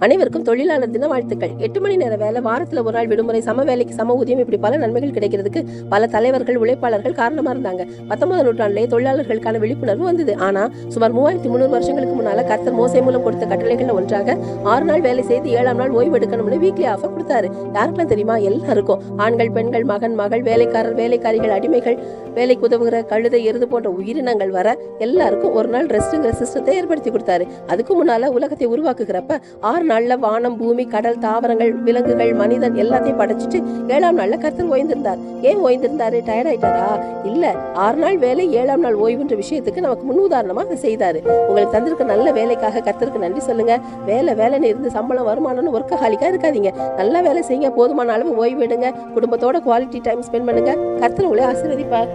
அனைவருக்கும் தொழிலாளர் தின வாழ்த்துக்கள். 8 மணி நேர வேலை, வாரத்துல ஒரு நாள் விடுமுறை, சம வேலைக்கு சம ஊதியம், இப்படி பல நன்மைகள் கிடைக்கிறதுக்கு பல தலைவர்கள், உழைப்பாளர்கள் காரணமா இருந்தாங்க. 19ஆம் நூற்றாண்டிலேயே தொழிலாளர்களுக்கான விழிப்புணர்வு வந்தது. ஆனா சுமார் 3300 வருஷங்களுக்கு முன்னால கர்த்தர் மோசே மூலம் கொடுத்த கட்டளைகள்ல ஒன்றாக 6 நாள் வேலை செய்து 7ஆம் நாள் ஓய்வு எடுக்கணும்னு வீக்லி ஆஃபர் கொடுத்தாரு. யாருக்கெல்லாம் தெரியுமா? எல்லாருக்கும். ஆண்கள், பெண்கள், மகன், மகள், வேலைக்காரர், வேலைக்காரிகள், அடிமைகள், வேலைக்கு உதவுகிற கழுதை, எருது போன்ற உயிரினங்கள் வர எல்லாருக்கும் ஒரு நாள் ரெஸ்ட்ங்கிற சிஸ்டத்தை ஏற்படுத்தி கொடுத்தாரு. அதுக்கு முன்னால உலகத்தை உருவாக்குகிறப்ப 6 நாள்ல வானம், பூமி, கடல், தாவரங்கள், விலங்குகள், மனிதன் எல்லாத்தையும் படைச்சிட்டு 7ஆம் நாள்ல கர்த்தர் ஓய்ந்திருந்தார். ஏன் ஓய்ந்திருந்தாரு? டயர்ட் ஆயிட்டாரா? இல்ல, 6 நாள் வேலை, 7ஆம் நாள் ஓய்வுன்ற விஷயத்துக்கு நமக்கு முன் உதாரணமா அதை செய்தாரு. உங்களுக்கு தந்திருக்க நல்ல வேலைக்காக கர்த்தருக்கு நன்றி சொல்லுங்க. வேலைன்னு இருந்து சம்பளம் வருமானம்னு ஒர்க்கஹாலிக்கா இருக்காதீங்க. நல்லா வேலை செய்யுங்க, போதுமான அளவு ஓய்வு எடுங்க, குடும்பத்தோட குவாலிட்டி டைம் ஸ்பெண்ட் பண்ணுங்க. கர்த்தர் உங்களை ஆசீர்வதிப்பார்.